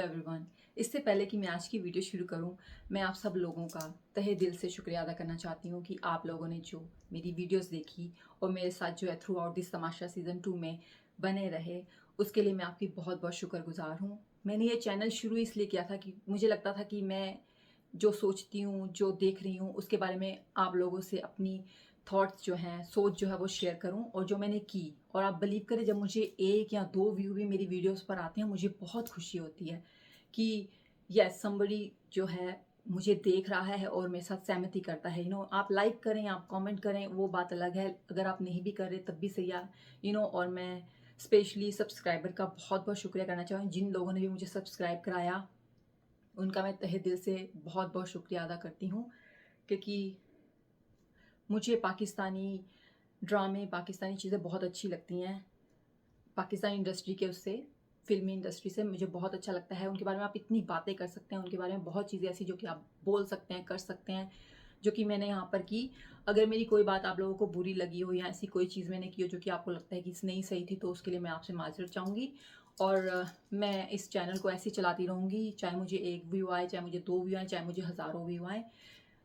Everyone. इससे पहले कि मैं आज की वीडियो शुरू करूं, मैं आप सब लोगों का तहे दिल से शुक्रिया अदा करना चाहती हूं कि आप लोगों ने जो मेरी वीडियोस देखी और मेरे साथ जो है through out this Tamasha season 2 में बने रहे, उसके लिए मैं आपकी बहुत बहुत शुक्रगुजार हूं। मैंने ये चैनल शुरू इसलिए किया था कि मुझे लगता था कि मैं जो सोचती हूँ, जो देख रही हूँ, उसके बारे में आप लोगों से अपनी थॉट्स जो हैं, सोच जो है वो शेयर करूं। और जो मैंने की, और आप बिलीव करें, जब मुझे 1 या 2 व्यू भी मेरी वीडियोस पर आते हैं, मुझे बहुत खुशी होती है कि यस समबडी जो है मुझे देख रहा है और मेरे साथ सहमति करता है। आप लाइक करें, आप कमेंट करें, वो बात अलग है। अगर आप नहीं भी कर रहे तब भी सही है। और मैं स्पेशली सब्सक्राइबर का बहुत बहुत शुक्रिया करना चाहूँ। जिन लोगों ने भी मुझे सब्सक्राइब कराया, उनका मैं तहे दिल से बहुत बहुत शुक्रिया अदा करती हूँ, क्योंकि मुझे पाकिस्तानी ड्रामे, पाकिस्तानी चीज़ें बहुत अच्छी लगती हैं। पाकिस्तानी इंडस्ट्री के उससे, फ़िल्मी इंडस्ट्री से मुझे बहुत अच्छा लगता है। उनके बारे में आप इतनी बातें कर सकते हैं, उनके बारे में बहुत चीज़ें ऐसी जो कि आप बोल सकते हैं, कर सकते हैं, जो कि मैंने यहाँ पर की। अगर मेरी कोई बात आप लोगों को बुरी लगी हो या ऐसी कोई चीज़ मैंने की हो जो कि आपको लगता है कि नहीं सही थी, तो उसके लिए मैं आपसे माज़रत चाहूँगी। और मैं इस चैनल को ऐसे ही चलाती रहूँगी, चाहे मुझे 1 व्यू आए, चाहे मुझे 2 व्यू आए, चाहे मुझे हज़ारों व्यू आए।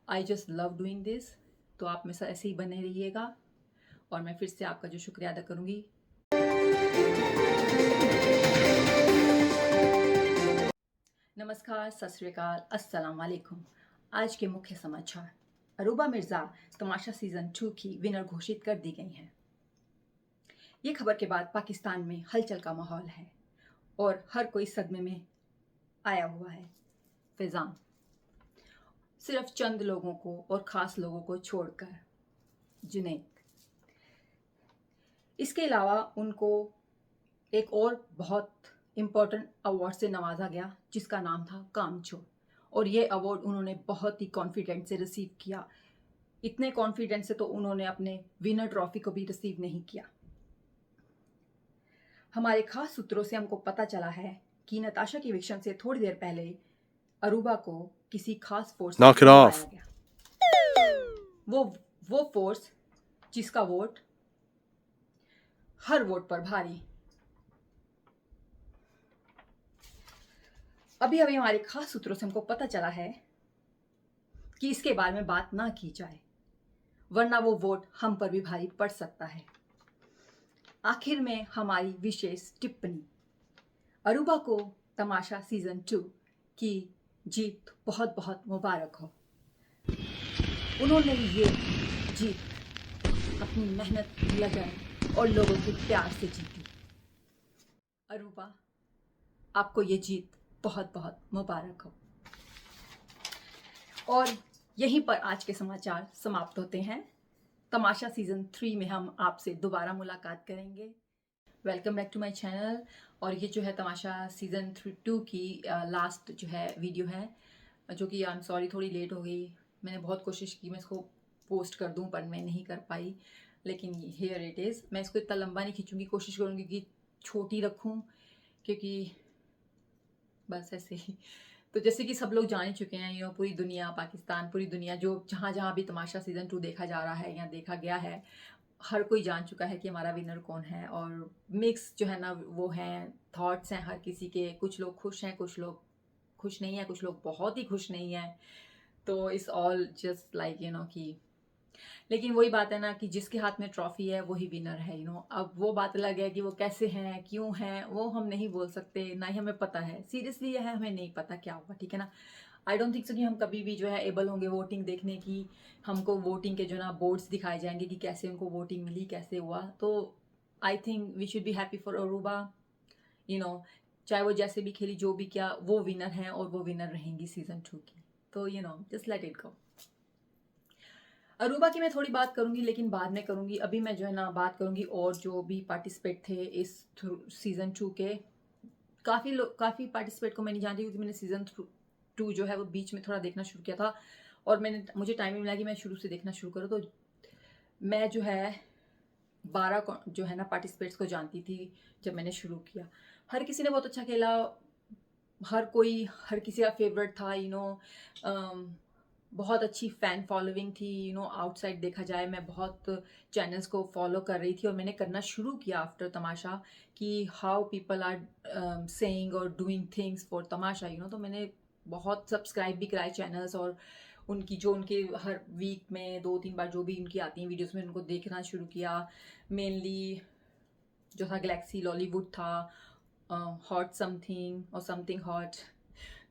I just love doing this. तो आप मेरे साथ ऐसे ही बने रहिएगा, और मैं फिर से आपका जो शुक्रिया अदा करूँगी। नमस्कार, सत श्री अकाल, अस्सलाम वालेकुम। आज के मुख्य समाचार। अरूबा मिर्ज़ा तमाशा सीज़न 2 की विनर घोषित कर दी गई हैं। ये खबर के बाद पाकिस्तान में हलचल का माहौल है और हर कोई सदमे में आया हुआ है। फैज़ान सिर्फ चंद लोगों को और ख़ास लोगों को छोड़कर, जुनैद, इसके अलावा उनको एक और बहुत इम्पोर्टेंट अवार्ड से नवाजा गया, जिसका नाम था कामचोर। और ये अवार्ड उन्होंने बहुत ही कॉन्फिडेंट से रिसीव किया। इतने कॉन्फिडेंट से तो उन्होंने अपने विनर ट्रॉफी को भी रिसीव नहीं किया। हमारे खास सूत्रों से हमको पता चला है कि नताशा की इविक्शन से थोड़ी देर पहले अरूबा को किसी खास फोर्स Knock it में off. बुलाया गया। वो फोर्स जिसका वोट हर वोट पर भारी। अभी अभी हमारे खास सूत्रों से हमको पता चला है कि इसके बारे में बात ना की जाए, वरना वो वोट हम पर भी भारी पड़ सकता है। आखिर में हमारी विशेष टिप्पणी। अरूबा को तमाशा सीज़न 2 की जीत बहुत बहुत मुबारक हो। उन्होंने ये जीत अपनी मेहनत, लगन और लोगों के प्यार से जीती। अरूबा, आपको ये जीत बहुत बहुत मुबारक हो। और यहीं पर आज के समाचार समाप्त होते हैं। तमाशा सीज़न 3 में हम आपसे दोबारा मुलाकात करेंगे। Welcome back to my channel. और ये जो है तमाशा सीज़न 2 की लास्ट जो है वीडियो है, जो कि आई एम सॉरी थोड़ी लेट हो गई। मैंने बहुत कोशिश की मैं इसको पोस्ट कर दूं, पर मैं नहीं कर पाई, लेकिन हियर इट इज़। मैं इसको इतना लंबा नहीं खींचूंगी, कोशिश करूंगी कि छोटी रखूं, क्योंकि बस ऐसे ही। तो जैसे कि सब लोग जान ही चुके हैं, पूरी दुनिया, पाकिस्तान, पूरी दुनिया, जो जहाँ जहाँ भी तमाशा सीज़न 2 देखा जा रहा है या देखा गया है, हर कोई जान चुका है कि हमारा विनर कौन है। और मिक्स जो है ना वो हैं, थॉट्स हैं हर किसी के। कुछ लोग खुश हैं, कुछ लोग खुश नहीं हैं, कुछ लोग बहुत ही खुश नहीं हैं। तो इट्स ऑल जस्ट लाइक कि, लेकिन वही बात है ना कि जिसके हाथ में ट्रॉफी है वही विनर है। अब वो बात अलग है कि वो कैसे हैं, क्यों हैं, वो हम नहीं बोल सकते, ना ही हमें पता है। सीरियसली यह है, हमें नहीं पता क्या होगा, ठीक है ना। आई डोंट थिंक सो कि हम कभी भी जो है एबल होंगे वोटिंग देखने की। हमको वोटिंग के जो ना बोर्ड्स दिखाए जाएंगे कि कैसे उनको वोटिंग मिली, कैसे हुआ। तो I think we should be happy for Aruba. You know चाहे वो जैसे भी खेली, जो भी किया, वो विनर हैं और वो विनर रहेंगी सीज़न 2 की। तो just let it go. Aruba की मैं थोड़ी बात करूंगी, लेकिन बाद में करूंगी। अभी मैं जो है ना बात करूंगी और जो भी पार्टिसिपेट थे इस सीज़न 2 के। काफ़ी पार्टिसिपेट को मैं नहीं जानती, क्योंकि मैंने सीज़न 2 जो है वो बीच में थोड़ा देखना शुरू किया था, और मुझे टाइम नहीं मिला कि मैं शुरू से देखना शुरू करूँ। तो मैं जो है 12 जो है ना पार्टिसिपेट्स को जानती थी जब मैंने शुरू किया। हर किसी ने बहुत अच्छा खेला, हर किसी का फेवरेट था। बहुत अच्छी फ़ैन फॉलोइंग थी, आउटसाइड देखा जाए मैं बहुत चैनल्स को फॉलो कर रही थी और मैंने करना शुरू किया आफ्टर तमाशा कि हाउ पीपल आर सेइंग और डूइंग थिंग्स फॉर तमाशा, तो मैंने बहुत सब्सक्राइब भी कराए चैनल्स और उनकी जो उनके हर वीक में 2-3 बार जो भी उनकी आती हैं वीडियोस में उनको देखना शुरू किया। मेनली जो था गैलेक्सी लॉलीवुड था, हॉट समथिंग और समथिंग हॉट,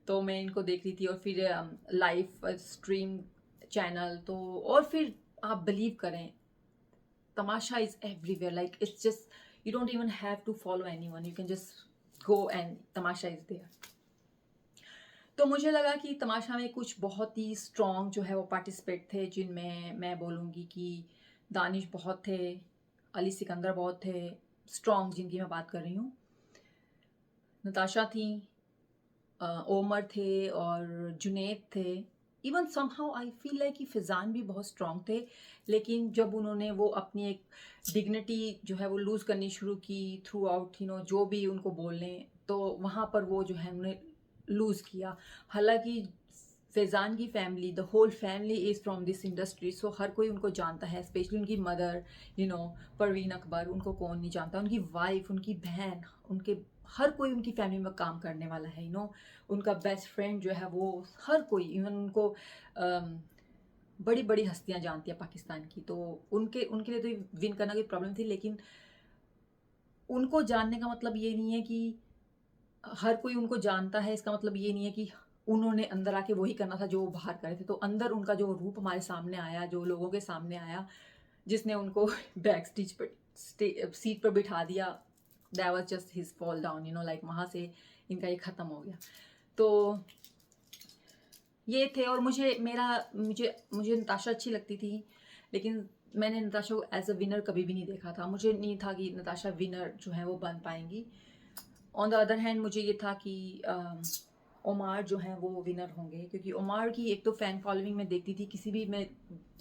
तो मैं इनको देख रही थी और फिर लाइव स्ट्रीम चैनल तो, और फिर आप बिलीव करें तमाशा is everywhere, like it's just you don't even have to follow anyone, you can just go and तमाशा इज देयर। तो मुझे लगा कि तमाशा में कुछ बहुत ही स्ट्रॉन्ग जो है वो पार्टिसिपेट थे, जिनमें मैं बोलूँगी कि दानिश बहुत थे, अली सिकंदर बहुत थे, स्ट्रॉन्ग जिनकी मैं बात कर रही हूँ, नताशा थी, ओमर थे और जुनैद थे। Even somehow I feel like कि फ़िज़ान भी बहुत स्ट्रॉन्ग थे, लेकिन जब उन्होंने वो अपनी एक डिग्निटी जो है वो लूज़ करनी शुरू की थ्रू आउट, जो भी उनको बोलने, तो वहाँ पर वो जो है उन्होंने लूज़ किया। हालांकि फैज़ान की family, the whole family is from this industry, so हर कोई उनको जानता है, स्पेशली उनकी मदर, परवीन अकबर, उनको कौन नहीं जानता, उनकी वाइफ, उनकी बहन, उनके हर कोई उनकी फैमिली में काम करने वाला है, उनका बेस्ट फ्रेंड जो है वो, हर कोई, इवन उनको बड़ी बड़ी हस्तियां जानती है पाकिस्तान की, तो उनके उनके लिए तो विन करना कोई प्रॉब्लम थी, लेकिन उनको जानने का मतलब ये नहीं है कि हर कोई उनको जानता है, इसका मतलब ये नहीं है कि उन्होंने अंदर आके वही करना था जो वो बाहर करे थे। तो अंदर उनका जो रूप हमारे सामने आया, जो लोगों के सामने आया, जिसने उनको बैक स्टेज पर सीट पर बिठा दिया, that was just his fall down, like वहाँ से इनका ये ख़त्म हो गया। तो ये थे, और मुझे नताशा अच्छी लगती थी, लेकिन मैंने नताशा को एज अ विनर कभी भी नहीं देखा था। मुझे नहीं था कि नताशा विनर जो है वो बन पाएंगी। ऑन द अदर हैंड मुझे ये था कि ओमार जो है वो विनर होंगे, क्योंकि ओमार की एक तो फ़ैन फॉलोइंग मैं देखती थी, किसी भी मैं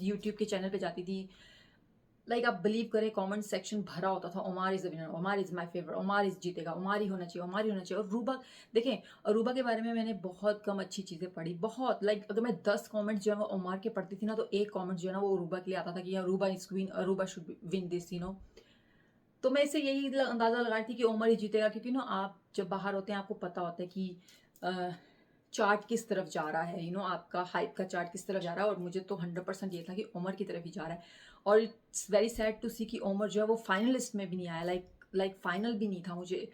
यूट्यूब के चैनल पे जाती थी, लाइक आप बिलीव करें कमेंट सेक्शन भरा होता था, Omar is the winner, Omar is my favourite, Omar is जीतेगा, ओमार ही होना चाहिए, ओमार ही होना चाहिए। और रूबा, देखें, अरूबा के बारे में मैंने बहुत कम अच्छी चीज़ें पढ़ी, बहुत, लाइक अगर मैं 10 कमेंट्स जो है वो ओमार के पढ़ती थी ना, तो एक कमेंट जो है ना वो अरूबा के लिए आता था कि Aruba is queen, Aruba should win this, तो मैं इससे यही अंदाज़ा लगा रही थी कि ओमर ही जीतेगा, क्योंकि आप जब बाहर होते हैं आपको पता होता है कि चार्ट किस तरफ जा रहा है, आपका हाइप का चार्ट किस तरफ जा रहा है, और मुझे तो 100% ये था कि ओमर की तरफ ही जा रहा है। और इट्स वेरी सैड टू सी कि ओमर जो है वो फाइनलिस्ट में भी नहीं आया, लाइक फाइनल भी नहीं था। मुझे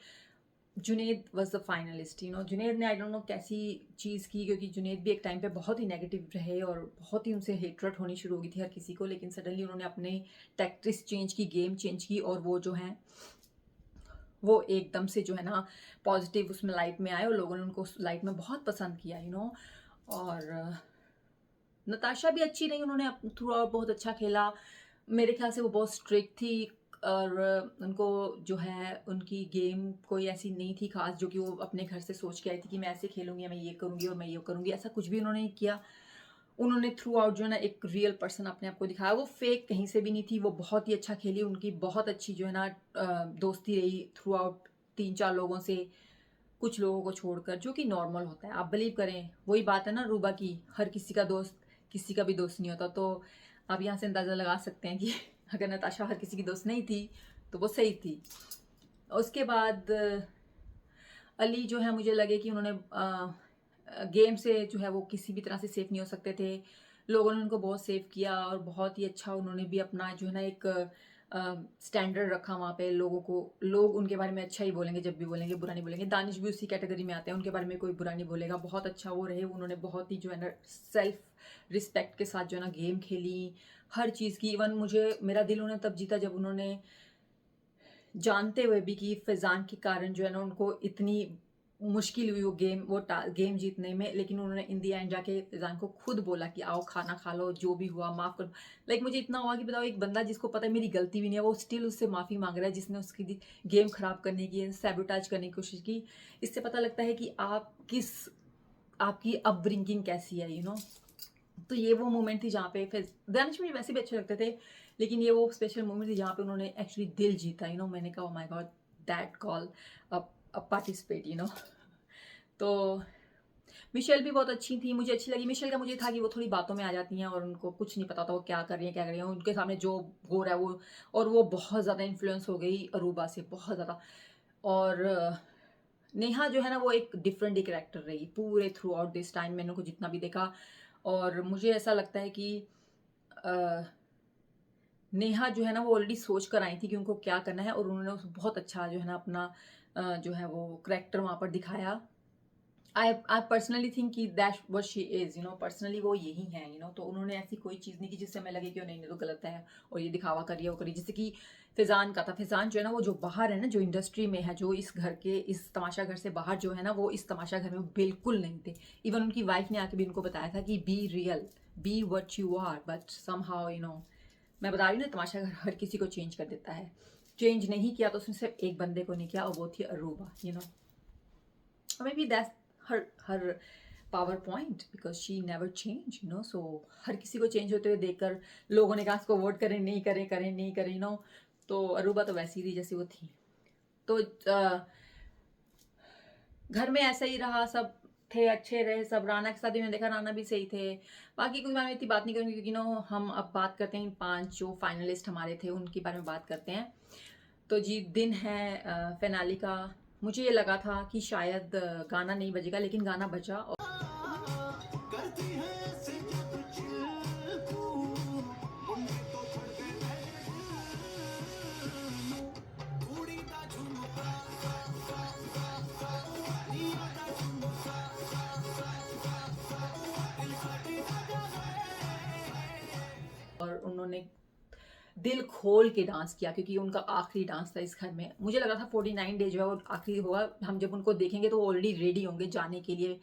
Junaid was the finalist, Junaid ने आई डोंट नो कैसी चीज़ की, क्योंकि जुनैद भी एक टाइम पे बहुत ही नेगेटिव रहे और बहुत ही उनसे हेटरेट होनी शुरू हो गई थी हर किसी को, लेकिन सडनली उन्होंने अपने टैक्टिक्स चेंज की, गेम चेंज की, और वो जो है वो एकदम से जो है ना पॉजिटिव उसमें लाइट में आए, और लोगों ने उनको लाइट में बहुत पसंद किया, और नताशा भी अच्छी रही, उन्होंने थ्रू आउट बहुत अच्छा खेला। मेरे ख्याल से वो बहुत स्ट्रिक्ट थी, और उनको जो है उनकी गेम कोई ऐसी नहीं थी खास जो कि वो अपने घर से सोच के आई थी कि मैं ऐसे खेलूंगी, मैं ये करूंगी और मैं ये करूंगी, ऐसा कुछ भी उन्होंने नहीं किया। उन्होंने थ्रू आउट जो है ना एक रियल पर्सन अपने आप को दिखाया, वो फेक कहीं से भी नहीं थी, वो बहुत ही अच्छा खेली, उनकी बहुत अच्छी जो है ना दोस्ती रही थ्रू आउट 3-4 लोगों से, कुछ लोगों को छोड़कर, जो कि नॉर्मल होता है। आप बिलीव करें, वही बात है ना रूबा की, हर किसी का दोस्त किसी का भी दोस्त नहीं होता, तो आप यहाँ से अंदाज़ा लगा सकते हैं कि अगर नताशा हर किसी की दोस्त नहीं थी तो वो सही थी। उसके बाद अली जो है, मुझे लगे कि उन्होंने गेम से जो है वो किसी भी तरह से सेफ नहीं हो सकते थे, लोगों ने उनको बहुत सेव किया, और बहुत ही अच्छा उन्होंने भी अपना जो है ना एक स्टैंडर्ड रखा वहाँ पे, लोगों को, लोग उनके बारे में अच्छा ही बोलेंगे, जब भी बोलेंगे बुरा नहीं बोलेंगे। दानिश भी उसी कैटेगरी में आते हैं, उनके बारे में कोई बुरा नहीं बोलेगा, बहुत अच्छा वो रहे, उन्होंने बहुत ही जो है ना सेल्फ रिस्पेक्ट के साथ जो है ना गेम खेली, हर चीज़ की। इवन मुझे, मेरा दिल उन्हें तब जीता जब उन्होंने, जानते हुए भी कि फैज़ान के कारण जो है ना उनको इतनी मुश्किल हुई वो गेम जीतने में, लेकिन उन्होंने इन दी एंड जाके फैज़ान को खुद बोला कि आओ खाना खा लो, जो भी हुआ माफ़ कर। लाइक मुझे इतना हुआ कि बताओ, एक बंदा जिसको पता है मेरी गलती भी नहीं है, वो स्टिल उससे माफ़ी मांग रहा है, जिसने उसकी गेम खराब करने की, सैबोटाज करने की कोशिश की। इससे पता लगता है कि आपकी अपब्रिंगिंग कैसी है, तो ये वो मोमेंट थी जहाँ पे फिर दानिश मुझे वैसे भी अच्छे लगते थे, लेकिन ये वो स्पेशल मोमेंट थी जहाँ पे उन्होंने एक्चुअली दिल जीता, मैंने कहा my God, that call a participate, तो मिशेल भी बहुत अच्छी थी, मुझे अच्छी लगी। मिशेल का मुझे था कि वो थोड़ी बातों में आ जाती हैं और उनको कुछ नहीं पता होता वो क्या कर रही हैं, क्या कर रही हैं। उनके सामने जो हो रहा है वो, और वो बहुत ज़्यादा इन्फ्लुएंस हो गई अरूबा से, बहुत ज़्यादा। और नेहा जो है ना वो एक डिफरेंट ही कैरेक्टर रही पूरे थ्रू आउट दिस टाइम, मैंने उनको जितना भी देखा। और मुझे ऐसा लगता है कि अ, नेहा जो है ना वो ऑलरेडी सोच कर आई थी कि उनको क्या करना है, और उन्होंने बहुत अच्छा जो है ना अपना जो है वो करेक्टर वहाँ पर दिखाया। आई पर्सनली थिंक कि that what she is, personally वो यही है, तो उन्होंने ऐसी कोई चीज़ नहीं की जिससे हमें लगे कि नहीं नहीं तो गलत है और ये दिखावा करिए वो करिए। जैसे कि फिजान का था, फिजान जो है ना वो जो बाहर है ना, जो इंडस्ट्री में है, जो इस घर के, इस तमाशा घर से बाहर जो है ना, वो इस तमाशा घर में बिल्कुल नहीं थे। इवन उनकी वाइफ ने आके भी उनको बताया था कि be real, be what you are, but somehow मैं बता रही हूँ ना, तमाशा घर हर किसी को चेंज कर देता है। चेंज नहीं किया तो उसने सिर्फ एक बंदे को नहीं किया, और वो थी Aruba, may be that's her power point because she never changed, so हर किसी को चेंज होते हुए देखकर लोगों ने कहा इसको वोट करें, नहीं करें, करें नहीं करें, तो अरूबा तो वैसी थी जैसी वो थी। तो घर में ऐसा ही रहा, सब थे, अच्छे रहे सब। राना के साथ भी मैंने देखा, राना भी सही थे। बाकी कुछ मैं इतनी बात नहीं करूँगी क्योंकि हम अब बात करते हैं 5 जो फाइनलिस्ट हमारे थे उनके बारे में बात करते हैं। तो जी दिन है फिनाले का। मुझे ये लगा था कि शायद गाना नहीं बजेगा, लेकिन गाना बजा। और उन्होंने दिल खोल के डांस किया क्योंकि उनका आखिरी डांस था इस घर में। मुझे लगा था 49 डे जो है वो आखिरी होगा, हम जब उनको देखेंगे तो वो ऑलरेडी रेडी होंगे जाने के लिए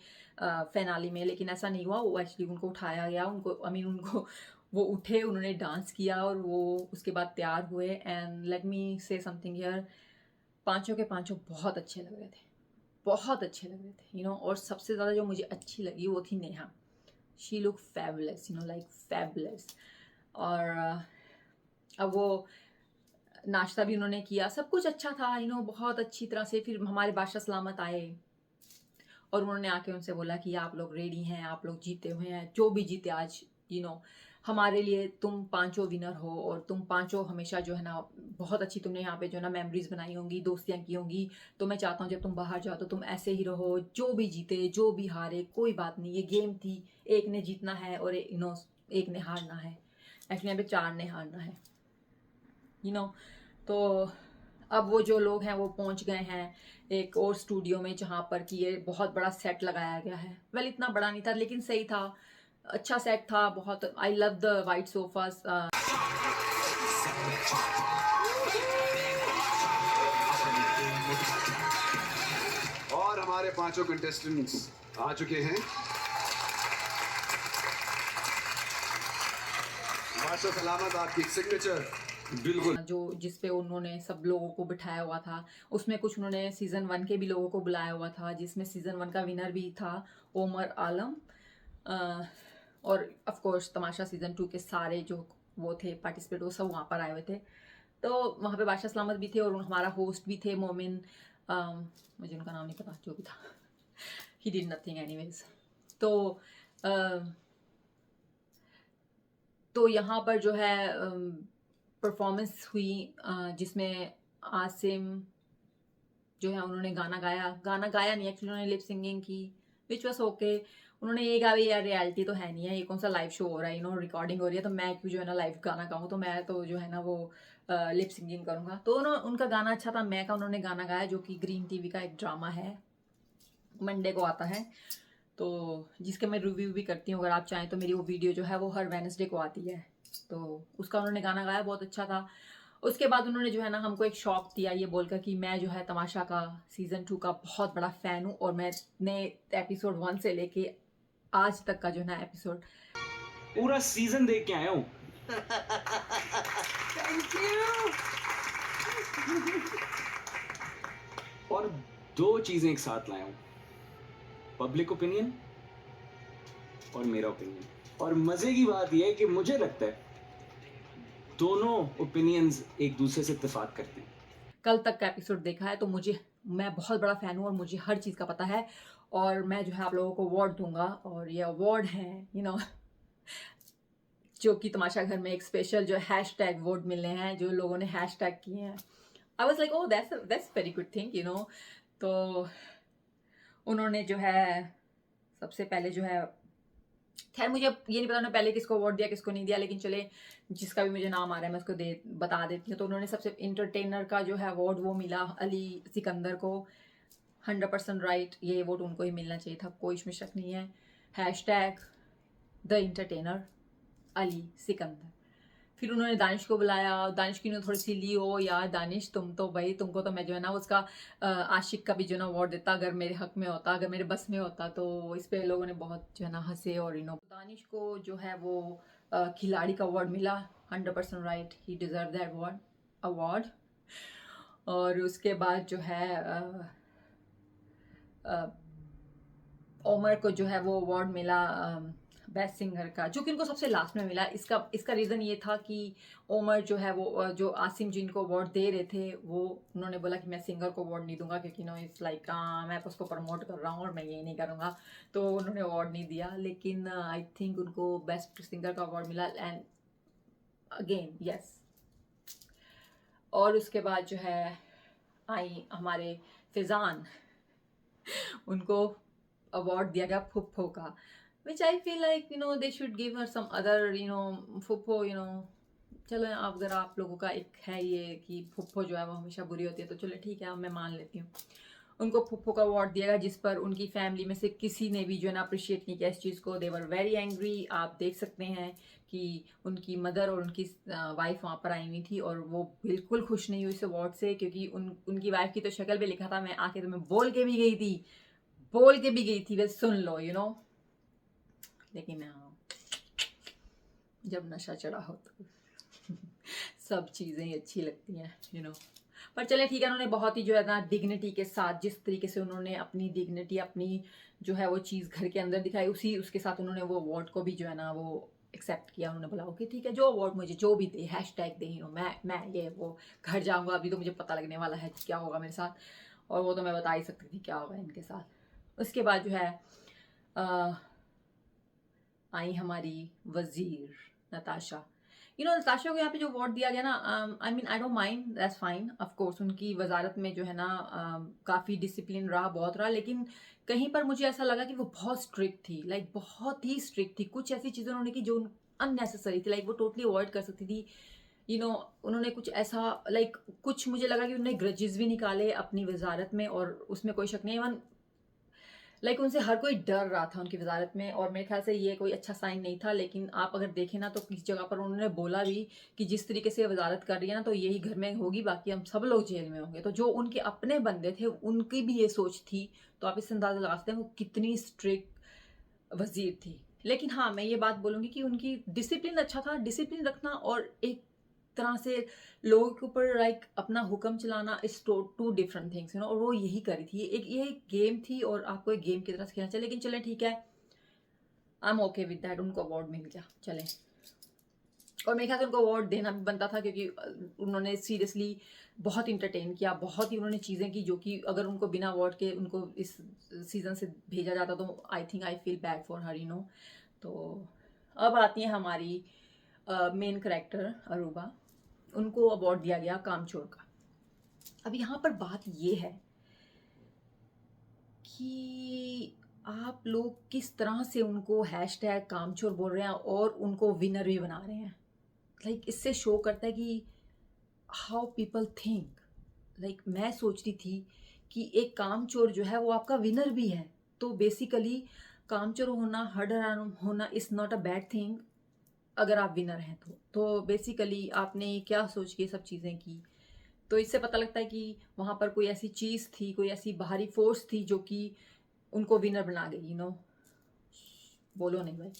फिनाले में, लेकिन ऐसा नहीं हुआ। वो एक्चुअली उनको उठाया गया, उनको उनको वो उठे, उन्होंने डांस किया और वो उसके बाद तैयार हुए। एंड लेट मी से समथिंग हियर, पांचों के पांचों बहुत अच्छे लग रहे थे, बहुत अच्छे लग रहे थे, और सबसे ज़्यादा जो मुझे अच्छी लगी वो थी Neha. She look fabulous, like fabulous. और अब वो नाश्ता भी उन्होंने किया, सब कुछ अच्छा था, बहुत अच्छी तरह से। फिर हमारे बादशाह सलामत आए और उन्होंने आके उनसे बोला कि आप लोग रेडी हैं, आप लोग जीते हुए हैं, जो भी जीते आज, हमारे लिए तुम पांचों विनर हो, और तुम पांचों हमेशा जो है ना बहुत अच्छी तुमने यहाँ पे जो है ना मेमोरीज बनाई होंगी, दोस्तियाँ की होंगी। तो मैं चाहता हूँ जब तुम बाहर जाओ तो तुम ऐसे ही रहो, जो भी जीते जो भी हारे कोई बात नहीं, ये गेम थी, एक ने जीतना है और एक ने हारना है। एक्चुअली यहाँ पे 4 ने हारना है, तो अब वो जो लोग हैं वो पहुंच गए हैं एक और स्टूडियो में जहाँ पर कि ये बहुत बड़ा सेट लगाया गया है। वेल इतना बड़ा नहीं था लेकिन सही था, अच्छा सेट था बहुत। I love the white sofas. और हमारे पांचों कंटेस्टेंट्स आ चुके हैं। बादशाह सलामत, आपकी सिग्नेचर बिल्कुल जो जिस पे उन्होंने सब लोगों को बिठाया हुआ था, उसमें कुछ उन्होंने सीजन 1 के भी लोगों को बुलाया हुआ था, जिसमें सीजन 1 का विनर भी था ओमर आलम। और ऑफ कोर्स तमाशा सीजन 2 के सारे जो वो थे पार्टिसिपेट, वो सब वहाँ पर आए हुए थे। तो वहाँ पे बादशाह सलामत भी थे और हमारा होस्ट भी थे मोमिन, मुझे उनका नाम नहीं पता, जो भी था, ही डिड नथिंग एनीवेज। तो यहाँ पर जो है परफॉर्मेंस हुई जिसमें आसिम जो है उन्होंने गाना गाया नहीं, एक्चुअली उन्होंने लिप सिंगिंग की, विच वॉज ओके। उन्होंने ये कहा यार रियलिटी तो है नहीं है, ये कौन सा लाइव शो हो रहा है, रिकॉर्डिंग हो रही है, तो मैं क्यों जो है ना लाइव गाना गाऊँ, तो मैं तो जो है ना वो लिप सिंगिंग करूँगा। तो उनका गाना अच्छा था, मैं का उन्होंने गाना गाया जो कि ग्रीन टीवी का एक ड्रामा है, मंडे को आता है, तो जिसके मैं रिव्यू भी करती हूँ। अगर आप चाहें तो मेरी वो वीडियो जो है वो हर वेडनेसडे को आती है, तो उसका उन्होंने गाना गाया, बहुत अच्छा था। उसके बाद उन्होंने जो है ना हमको एक शॉक दिया ये बोलकर कि मैं जो है तमाशा का सीजन 2 का बहुत बड़ा फ़ैन हूँ और मैंने एपिसोड 1 से लेके आज तक का जो है ना एपिसोड पूरा सीजन देख के आया हूँ। Thank you. और 2 चीजें एक साथ लाया हूँ, पब्लिक ओपिनियन और मेरा ओपिनियन। और मजे की बात यह है कि मुझे लगता है दोनों ओपिनियंस एक दूसरे से इत्तेफाक करते हैं। कल तक का एपिसोड देखा है तो मैं बहुत बड़ा फ़ैन हूँ और मुझे हर चीज़ का पता है। और मैं जो है आप लोगों को अवार्ड दूंगा, और ये अवार्ड हैं जो कि तमाशा घर में एक स्पेशल जो हैशटैग वोट मिलने हैं, जो लोगों ने हैशटैग किए हैं। I was like, oh that's very good thing. तो उन्होंने जो है सबसे पहले जो है, खैर मुझे अब ये नहीं पता उन्होंने पहले किसको अवार्ड दिया किसको नहीं दिया, लेकिन चले जिसका भी मुझे नाम आ रहा है मैं उसको बता देती हूँ। तो उन्होंने सबसे इंटरटेनर का जो है अवार्ड वो मिला अली सिकंदर को। 100% राइट, ये वोट उनको ही मिलना चाहिए था, कोई इसमें शक नहीं है। Hashtag the entertainer Ali Sikandar. फिर उन्होंने दानिश को बुलाया, दानिश की ने थोड़ी सी ली, हो यार दानिश तुम तो भाई, तुमको तो मैं जो है ना उसका आशिक का भी जो है ना अवार्ड देता, अगर मेरे हक में होता, अगर मेरे बस में होता। तो इस पे लोगों ने बहुत जो है ना हंसे। और दानिश को जो है वो खिलाड़ी का अवार्ड मिला। 100% right, he deserve that award. और उसके बाद जो है ओमर को जो है वो अवार्ड मिला बेस्ट सिंगर का, जो कि उनको सबसे लास्ट में मिला। इसका रीज़न ये था कि ओमर जो है वो जो आसिम जिनको अवार्ड दे रहे थे, वो उन्होंने बोला कि मैं सिंगर को अवार्ड नहीं दूंगा, क्योंकि इट्स लाइक मैं तो उसको प्रमोट कर रहा हूँ और मैं ये नहीं करूँगा। तो उन्होंने अवार्ड नहीं दिया, लेकिन आई थिंक उनको बेस्ट सिंगर का अवार्ड मिला। And again yes. और उसके बाद जो है आई हमारे फिजान, उनको अवार्ड दिया गया फुप्पो का, which I feel like they should give her some other फुप्पो चलो अब अगर आप लोगों का एक है ये कि फुप्पो जो है वो हमेशा बुरी होती है, तो चलो ठीक है, मैं मान लेती हूँ। उनको फुप्पो का अवार्ड दिया गया, जिस पर उनकी फैमिली में से किसी ने भी जो है ना अप्रिशिएट नहीं किया इस चीज़ को। दे वर वेरी एंग्री। आप देख सकते हैं कि उनकी मदर और उनकी वाइफ वहाँ पर आई हुई थी, और वो बिल्कुल खुश नहीं हुई इस अवार्ड से, क्योंकि उनकी वाइफ की तो शक्ल पे लिखा था, मैं आके तुम्हें बोल के भी गई थी, वे सुन लो लेकिन जब नशा चढ़ा हो तो सब चीज़ें अच्छी लगती हैं पर चले ठीक है। उन्होंने बहुत ही जो है ना डिग्निटी के साथ, जिस तरीके से उन्होंने अपनी डिग्निटी, अपनी जो है वो चीज़ घर के अंदर दिखाई, उसके साथ उन्होंने वो अवार्ड को भी जो है ना वो एक्सेप्ट किया। उन्होंने बोला ओके ठीक है, जो अवार्ड मुझे जो भी दे, हैशटैग दे, मैं ये वो घर जाऊँगा, अभी तो मुझे पता लगने वाला है कि क्या होगा मेरे साथ, और वो तो मैं बता ही सकती थी क्या होगा इनके साथ। उसके बाद जो है आई हमारी वजीर नताशा। नताशा को यहाँ पे जो अवार्ड दिया गया ना, I mean I don't mind, that's fine. Of course उनकी वजारत में जो है ना काफ़ी डिसिप्लिन रहा, बहुत रहा, लेकिन कहीं पर मुझे ऐसा लगा कि वो बहुत स्ट्रिक्ट थी, लाइक बहुत ही स्ट्रिक्ट थी। कुछ ऐसी चीज़ें उन्होंने की जो अननेसेसरी थी, लाइक वो टोटली अवॉइड कर सकती थी। उन्होंने कुछ ऐसा लाइक कुछ मुझे लगा कि उन्होंने ग्रजेस भी निकाले अपनी वजारत में, और उसमें कोई शक नहीं। इवन लाइक उनसे हर कोई डर रहा था उनकी वजारत में, और मेरे ख्याल से ये कोई अच्छा साइन नहीं था। लेकिन आप अगर देखें ना तो किस जगह पर उन्होंने बोला भी कि जिस तरीके से वजारत कर रही है ना, तो यही घर में होगी, बाकी हम सब लोग जेल में होंगे। तो जो उनके अपने बंदे थे उनकी भी ये सोच थी, तो आप इससे अंदाजा लगा सकते हैं वो कितनी स्ट्रिक्ट वजीर थी। लेकिन हाँ, मैं ये बात बोलूँगी कि उनकी डिसिप्लिन अच्छा था। डिसिप्लिन रखना और एक तरह से लोगों के ऊपर लाइक अपना हुक्म चलाना इज टू डिफरेंट थिंग्स और वो यही करी थी। ये एक गेम थी और आपको एक गेम की तरह से खेलना चाहिए। लेकिन चले ठीक है, I am okay with that, उनको अवार्ड मिल गया चले। और मेरे ख्याल से उनको अवार्ड देना भी बनता था, क्योंकि उन्होंने सीरियसली बहुत इंटरटेन किया, बहुत ही उन्होंने चीज़ें की जो कि अगर उनको बिना अवार्ड के उनको इस सीज़न से भेजा जाता तो I think I feel bad for her तो अब आती है हमारी मेन करेक्टर अरूबा। उनको अवार्ड दिया गया कामचोर का। अब यहाँ पर बात ये है कि आप लोग किस तरह से उनको हैशटैग कामचोर बोल रहे हैं और उनको विनर भी बना रहे हैं। लाइक इससे शो करता है कि हाउ पीपल थिंक। लाइक मैं सोचती थी कि एक कामचोर जो है वो आपका विनर भी है, तो बेसिकली कामचोर होना, हर्डर होना is not a bad thing अगर आप विनर हैं तो बेसिकली आपने क्या सोच के सब चीज़ें की। तो इससे पता लगता है कि वहाँ पर कोई ऐसी चीज़ थी, कोई ऐसी बाहरी फोर्स थी जो कि उनको विनर बना गई। बोलो नहीं भाई।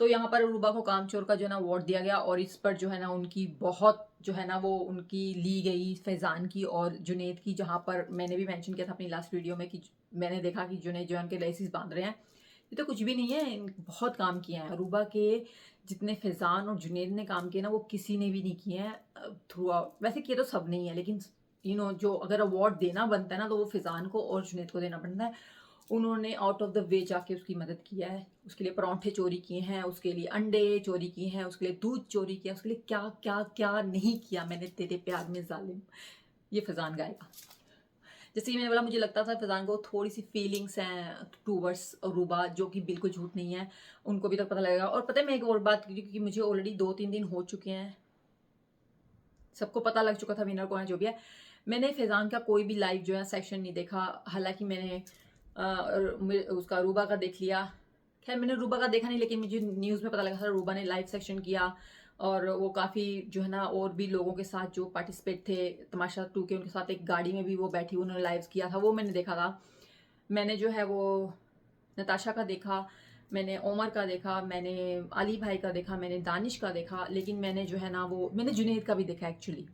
तो यहाँ पर अरूबा को कामचोर का जो है ना अवार्ड दिया गया, और इस पर जो है ना उनकी बहुत जो है ना वो उनकी ली गई फैज़ान की और जुनैद की, जहाँ पर मैंने भी मेंशन किया था अपनी लास्ट वीडियो में कि मैंने देखा कि जुनैद जो है उनके लेसिस बांध रहे हैं। ये तो कुछ भी नहीं है, बहुत काम किया है अरूबा के। जितने फैज़ान और जुनैद ने काम किए ना वो किसी ने भी नहीं किए हैं थ्रू आउट। वैसे किए तो सब नहीं है, लेकिन जो अगर अवार्ड देना बनता है ना तो वो फैज़ान को और जुनैद को देना बनता है। उन्होंने आउट ऑफ द वे जाके उसकी मदद किया है, उसके लिए परांठे चोरी किए हैं, उसके लिए अंडे चोरी किए हैं, उसके लिए दूध चोरी किया, उसके लिए क्या क्या क्या नहीं किया मैंने तेरे प्यार में जालिम। ये फैजान गाएगा। जैसे कि मैंने बोला, मुझे लगता था फैजान को थोड़ी सी फीलिंग्स हैं टूवर्ड्स अरूबा, जो कि बिल्कुल झूठ नहीं है, उनको भी तक पता लगेगा। और पता है मैं एक और बात, क्योंकि मुझे ऑलरेडी 2-3 दिन हो चुके हैं, सबको पता लग चुका था विनर कौन है जो भी है। मैंने फैजान का कोई भी लाइव जो है सेक्शन नहीं देखा, हालांकि मैंने उसका रूबा का देख लिया। खैर मैंने रूबा का देखा नहीं, लेकिन मुझे न्यूज़ में पता लगा था रूबा ने लाइव सेक्शन किया, और वो काफ़ी जो है ना और भी लोगों के साथ जो पार्टिसिपेट थे तमाशा 2 के, उनके साथ एक गाड़ी में भी वो बैठी, उन्होंने लाइव किया था, वो मैंने देखा था। मैंने जो है वो नताशा का देखा, मैंने ओमर का देखा, मैंने अली भाई का देखा, मैंने दानिश का देखा, लेकिन मैंने जो है ना वो मैंने जुनैद का भी देखा एक्चुअली,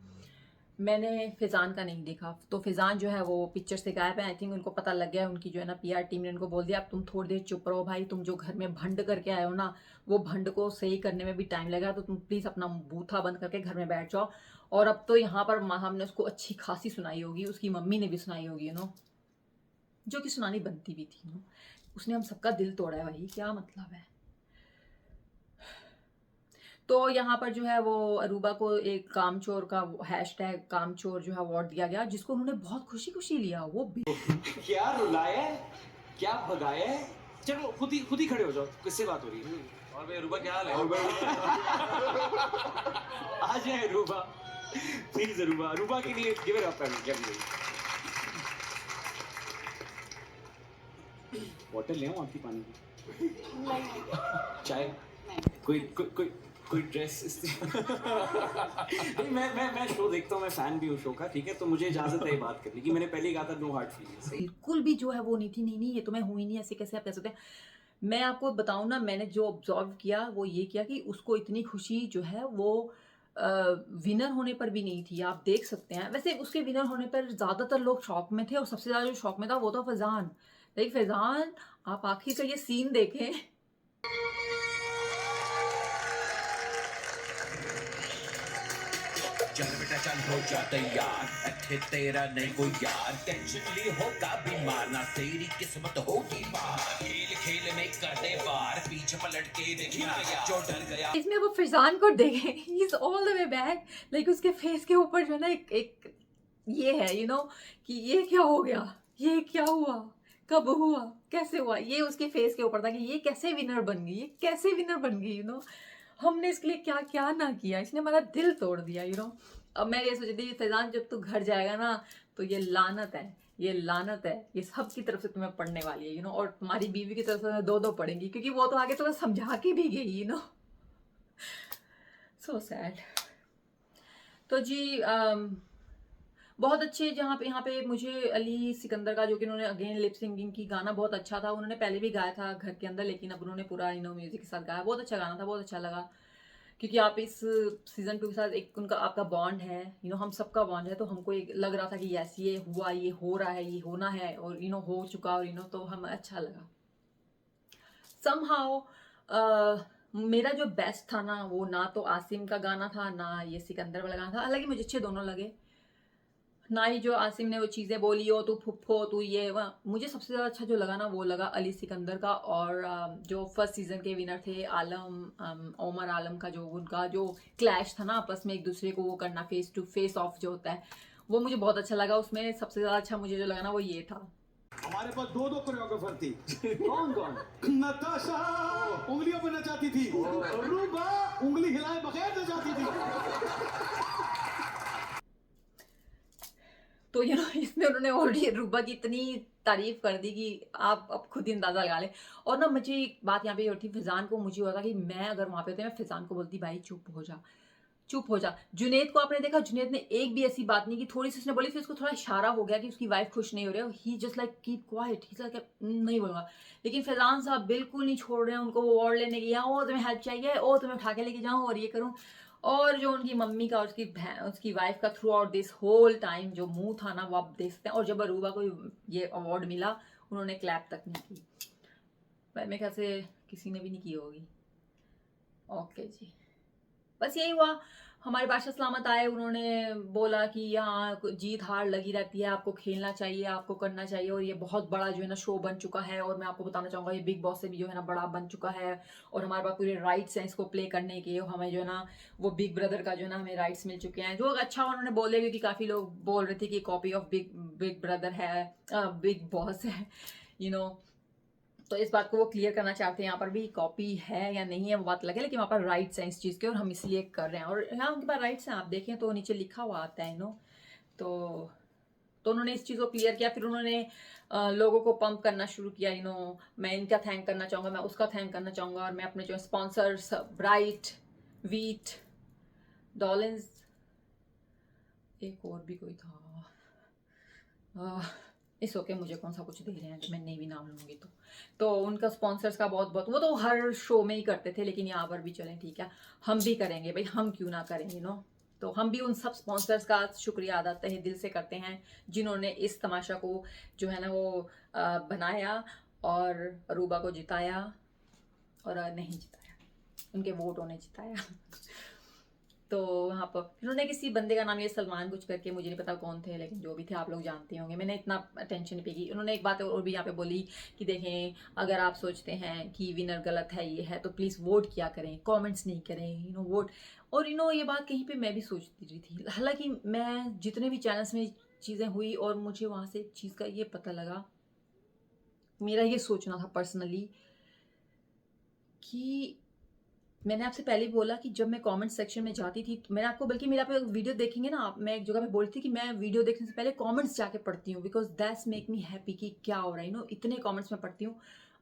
मैंने फैजान का नहीं देखा। तो फैजान जो है वो पिक्चर से गायब है। आई थिंक उनको पता लग गया, उनकी जो है ना पीआर टीम ने उनको बोल दिया अब तुम थोड़ी देर चुप रहो भाई, तुम जो घर में भंड करके आए हो ना, वो भंड को सही करने में भी टाइम लगेगा, तो तुम प्लीज़ अपना बूथा बंद करके घर में बैठ जाओ। और अब तो यहाँ पर हमने उसको अच्छी खासी सुनाई होगी, उसकी मम्मी ने भी सुनाई होगी, जो कि सुनानी बनती भी थी। उसने हम सबका दिल तोड़ा है भाई, क्या मतलब है। तो यहाँ पर जो है वो अरूबा को एक कामचोर का हैशटैग कामचोर जो है अवार्ड दिया गया, जिसको उन्होंने बहुत खुशी खुशी लिया। वो क्या रुलाया है, क्या भगाया है? चलो खुद ही खड़े हो जाओ, किससे बात हो रही है? और भाई रूबा क्या हाल है? आ जाए रूबा, प्लीज रूबा, रूबा के लिए गिव इट अप वाटर ले आऊं आपकी पानी की? चाय? कोई ड्रेस नहीं, मैं शो देखता हूँ, मैं फैन भी हूँ शो का, ठीक है? तो मुझे इजाजत है ये बात करने की। मैंने पहले ही कहा था नो हार्ड फीलिंग्स। बिल्कुल भी जो है वो नहीं थी, नहीं ये तो मैं हुई नहीं, ऐसे कैसे आप कह सकते हैं। मैं आपको बताऊं ना, मैंने जो ऑब्जर्व किया वो ये किया कि उसको इतनी खुशी जो है वो विनर होने पर भी नहीं थी। आप देख सकते हैं, वैसे उसके विनर होने पर ज़्यादातर लोग शौक में थे, और सबसे ज़्यादा जो शौक में था वो था फैजान। लेकिन फैजान, आप आखिर का ये सीन देखें, चल बेटा चल हो जा तैयार, अच्छे तेरा नहीं कोई यार, टेंशन ली होगा बीमार, ना तेरी किस्मत होगी पार, खेल खेल में कर दे वार, पीछे पलट के देखना जो डर गया। इसमें वो फैजान को देखें, he is all the way back, like उसके फेस के ऊपर जो है ना एक ये है कि ये क्या हो गया, ये क्या हुआ, कब हुआ, कैसे हुआ, ये उसके फेस के ऊपर था कि ये कैसे विनर बन गई, ये कैसे विनर बन गई, हमने इसके लिए क्या क्या ना किया, इसने हमारा दिल तोड़ दिया, अब मैं ये सोच रही थी फैजान जब तू घर जाएगा ना, तो ये लानत है, ये लानत है, ये सब की तरफ से तुम्हें पढ़ने वाली है, और तुम्हारी बीवी की तरफ से 2-2 पढ़ेंगी, क्योंकि वो तो आगे तुम्हें समझा के भी गई, सो सैड। तो जी बहुत अच्छे, यहाँ पे मुझे अली सिकंदर का, जो कि उन्होंने अगेन लिप सिंगिंग की, गाना बहुत अच्छा था। उन्होंने पहले भी गाया था घर के अंदर, लेकिन अब उन्होंने पूरा म्यूजिक के साथ गाया, बहुत अच्छा गाना था, बहुत अच्छा लगा। क्योंकि आप इस सीजन 2 के साथ एक उनका आपका बॉन्ड है, हम सबका बॉन्ड है, तो हमको एक लग रहा था कि यस ये हुआ, ये हो रहा है, ये होना है, और हो चुका, और तो हमें अच्छा लगा। समहाउ मेरा जो बेस्ट था ना, वो ना तो आसिम का गाना था, ना ये सिकंदर वाला गाना था। हालांकि मुझे अच्छे दोनों लगे, ना ही जो आसिम ने वो चीज़ें बोली हो, तू फुफ्फो तू ये मुझे सबसे ज़्यादा अच्छा जो लगा ना, वो लगा अली सिकंदर का। और जो फर्स्ट सीजन के विनर थे आलम, ओमर आलम का, जो उनका जो क्लैश था ना आपस में, एक दूसरे को वो करना, फेस टू फेस ऑफ जो होता है, वो मुझे बहुत अच्छा लगा। उसमें सबसे ज़्यादा अच्छा मुझे जो लगा ना, वो ये था। हमारे पास 2 कोरियोग्राफर थी। कौन? नताशा उंगलियों पर नचाती थी, रूबा उंगली हिलाए बगैर नचाती थी। तो इसमें उन्होंने ऑलरेडी रूबा की इतनी तारीफ कर दी कि आप अब खुद ही अंदाजा लगा ले। और ना मुझे एक बात यहाँ पे होती, फैजान को मुझे होता कि मैं अगर वहाँ पे होती, मैं फैजान को बोलती भाई चुप हो जा, चुप हो जा। जुनैद को आपने देखा, जुनैद ने एक भी ऐसी बात नहीं की, थोड़ी सी उसने बोली, फिर उसको थोड़ा इशारा हो गया कि उसकी वाइफ खुश नहीं हो रही है, ही जस्ट लाइक कीप क्वाइट, ही लाइक नहीं बोलूंगा। लेकिन फैजान साहब बिल्कुल नहीं छोड़ रहे हैं उनको, वो अवार्ड लेने की, ओ तुम्हें हेल्प चाहिए, ओ तुम्हें उठा के लेके जाऊँ और ये करूँ। और जो उनकी मम्मी का और उसकी वाइफ का throughout this whole time जो मुंह था ना, वो आप देख सकते हैं। और जब अरूबा को ये अवार्ड मिला, उन्होंने क्लैप तक नहीं की, मेरे ख्याल से किसी ने भी नहीं की होगी। ओके जी, बस यही हुआ। हमारे बादशाह सलामत आए, उन्होंने बोला कि यहाँ जीत हार लगी रहती है, आपको खेलना चाहिए, आपको करना चाहिए, और ये बहुत बड़ा जो है ना शो बन चुका है, और मैं आपको बताना चाहूँगा ये बिग बॉस से भी जो है ना बड़ा बन चुका है, और हमारे पास पूरे राइट्स हैं इसको प्ले करने के, और हमें जो है ना वो बिग ब्रदर का जो है ना हमें राइट्स मिल चुके हैं, जो अच्छा उन्होंने बोले, क्योंकि काफ़ी लोग बोल रहे थे कि कॉपी ऑफ बिग ब्रदर है, बिग बॉस है, तो इस बात को वो क्लियर करना चाहते हैं, यहाँ पर भी कॉपी है या नहीं है वो बात अलग है, लेकिन वहाँ पर राइट्स हैं इस चीज़ के, और हम इसलिए कर रहे हैं, और यहाँ उनके पास राइट्स हैं, आप देखें तो नीचे लिखा हुआ आता है तो उन्होंने इस चीज़ को क्लियर किया। फिर उन्होंने लोगों को पंप करना शुरू किया, मैं इनका थैंक करना चाहूँगा, मैं उसका थैंक करना चाहूँगा, और मैं अपने जो स्पॉन्सर्स ब्राइट, वीट, डॉलिन्स, एक और भी कोई था, इस ओके मुझे कौन सा कुछ दे रहे हैं मैं नहीं भी नाम लूँगी तो उनका स्पॉन्सर्स का बहुत बहुत, वो तो हर शो में ही करते थे, लेकिन यहाँ पर भी चलें, ठीक है, हम भी करेंगे भाई, हम क्यों ना करें, तो हम भी उन सब स्पॉन्सर्स का शुक्रिया अदा तहे दिल से करते हैं, जिन्होंने इस तमाशा को जो है ना वो बनाया और अरूबा को जिताया, और नहीं जिताया, उनके वोटों ने जिताया। तो वहाँ पर उन्होंने किसी बंदे का नाम ये सलमान कुछ करके, मुझे नहीं पता कौन थे, लेकिन जो भी थे आप लोग जानते होंगे, मैंने इतना अटेंशन नहीं पे की। उन्होंने एक बात और भी यहाँ पे बोली कि देखें, अगर आप सोचते हैं कि विनर गलत है, ये है, तो प्लीज़ वोट किया करें, कमेंट्स नहीं करें, वोट। और ये बात कहीं पे मैं भी सोचती रही थी, हालांकि मैं जितने भी चैनल्स में चीज़ें हुई और मुझे वहाँ से एक चीज़ का ये पता लगा, मेरा ये सोचना था पर्सनली कि मैंने आपसे पहले भी बोला कि जब मैं कमेंट सेक्शन में जाती थी, तो मैंने आपको, बल्कि मेरा पे वीडियो देखेंगे ना आप, मैं एक जगह पे बोली थी कि मैं वीडियो देखने से पहले कमेंट्स जाके पढ़ती हूँ, because that's make me happy कि क्या हो रहा है, इतने कमेंट्स में पढ़ती हूँ।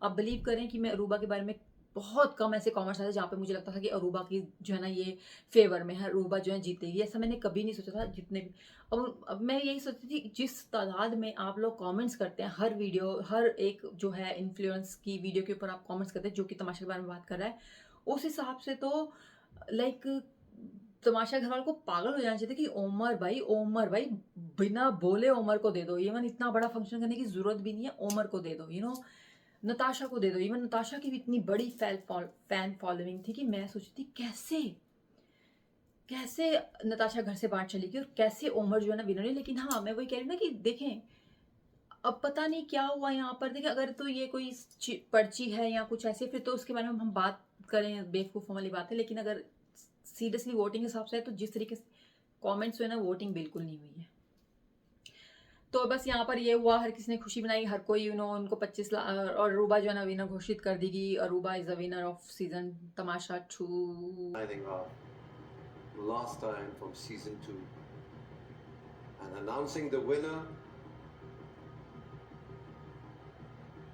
आप बिलीव करें कि मैं अरूबा के बारे में बहुत कम ऐसे कमेंट्स आते जहाँ पे मुझे लगता था कि अरूबा की जो है ना ये फेवर में है, अरूबा जो है जीतेगी, ऐसा मैंने कभी नहीं सोचा था। जितने भी अब मैं यही सोचती थी, जिस तादाद में आप लोग कमेंट्स करते हैं, हर वीडियो, हर एक जो है इन्फ्लुएंस की वीडियो के ऊपर आप कमेंट्स करते हैं जो कि तमाशा के बारे में बात कर रहा है, उस हिसाब से तो लाइक तमाशा घर वालों को पागल हो जाना चाहिए कि ओमर भाई बिना बोले ओमर को दे दो, इवन इतना बड़ा फंक्शन करने की जरूरत भी नहीं है, ओमर को दे दो, नताशा को दे दो। इवन नताशा की भी इतनी बड़ी फैन फॉलोइंग थी कि मैं सोचती थी कैसे नताशा घर से बाहर चली गई और कैसे ओमर जो है ना विनर है। लेकिन हाँ, मैं वही कह रही हूँ ना कि देखें, अब पता नहीं क्या हुआ यहाँ पर। देखिए, अगर तो ये कोई पर्ची है या कुछ ऐसे, फिर तो उसके बारे में हम बात करें, बेवकूफ़ों वाली बात है। लेकिन अगर सीरियसली वोटिंग के हिसाब से है, तो जिस तरीके से कमेंट्स हुए ना, वोटिंग बिल्कुल नहीं हुई है। तो बस यहाँ पर ये हुआ, हर किसी ने खुशी बनाई, हर कोई उनको 25 लाख, और अरूबा जो है ना विनर घोषित कर दी गई। Aruba is the winner off season Tamasha 2। I think last time from season 2, and announcing the winner,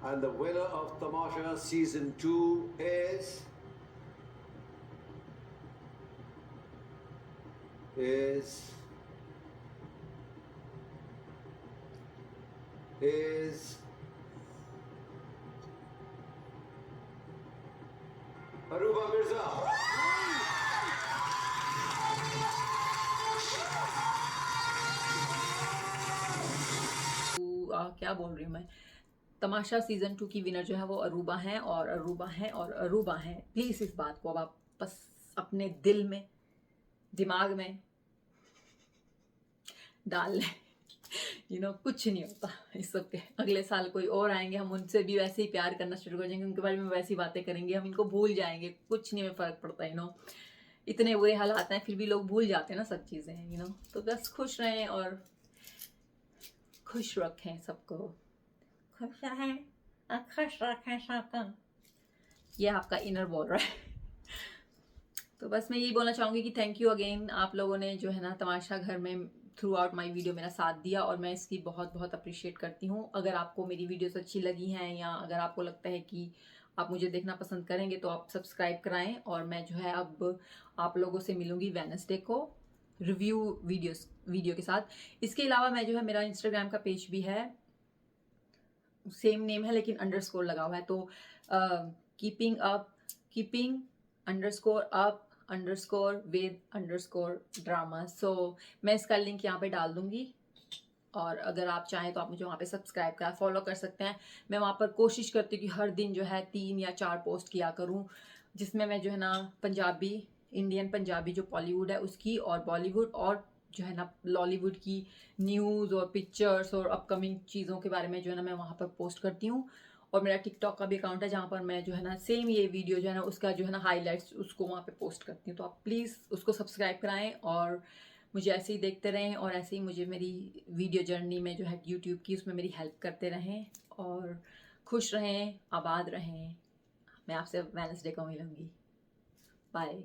and the winner of Tamasha season 2 is Aruba Mirza. क्या बोल रही हूँ मैं, तमाशा सीजन 2 की विनर जो है वो अरूबा हैं, और अरूबा हैं, और अरूबा हैं। प्लीज़ इस बात को अब आप बस अपने दिल में, दिमाग में डाल लें। कुछ नहीं होता इस सब के। अगले साल कोई और आएंगे, हम उनसे भी वैसे ही प्यार करना शुरू कर देंगे, उनके बारे में वैसी बातें करेंगे, हम इनको भूल जाएंगे, कुछ नहीं में फ़र्क पड़ता। इतने बुरे हालात हैं, फिर भी लोग भूल जाते हैं ना सब चीज़ें। तो बस खुश रहें और खुश रखें सबको, खुश रहें और खुश रखें सबको, ये आपका इनर बोल रहा है। तो बस मैं यही बोलना चाहूँगी कि थैंक यू अगेन, आप लोगों ने जो है ना तमाशा घर में थ्रू आउट माई वीडियो मेरा साथ दिया, और मैं इसकी बहुत बहुत अप्रिशिएट करती हूँ। अगर आपको मेरी वीडियोस अच्छी लगी हैं, या अगर आपको लगता है कि आप मुझे देखना पसंद करेंगे, तो आप सब्सक्राइब कराएं। और मैं जो है अब आप लोगों से मिलूँगी वेडनेसडे को रिव्यू वीडियो के साथ। इसके अलावा मैं जो है, मेरा इंस्टाग्राम का पेज भी है, सेम नेम है लेकिन अंडरस्कोर लगा हुआ है, तो कीपिंग _up_with_drama। सो मैं इसका लिंक यहाँ पे डाल दूँगी, और अगर आप चाहें तो आप मुझे वहाँ पे सब्सक्राइब कर फॉलो कर सकते हैं। मैं वहाँ पर कोशिश करती हूँ कि हर दिन जो है 3 या 4 पोस्ट किया करूँ, जिसमें मैं जो है ना पंजाबी, इंडियन पंजाबी जो बॉलीवुड है उसकी, और बॉलीवुड और जो है ना लॉलीवुड की न्यूज़ और पिक्चर्स और अपकमिंग चीज़ों के बारे में जो है ना मैं वहाँ पर पोस्ट करती हूँ। और मेरा टिकटॉक का भी अकाउंट है जहाँ पर मैं जो है ना सेम ये वीडियो जो है ना उसका जो है ना हाइलाइट्स उसको वहाँ पे पोस्ट करती हूँ। तो आप प्लीज़ उसको सब्सक्राइब कराएं और मुझे ऐसे ही देखते रहें, और ऐसे ही मुझे मेरी वीडियो जर्नी में जो है यूट्यूब की उसमें मेरी हेल्प करते रहें, और खुश रहें, आबाद रहें। मैं आपसे वेडनेसडे को मिलूँगी। बाय।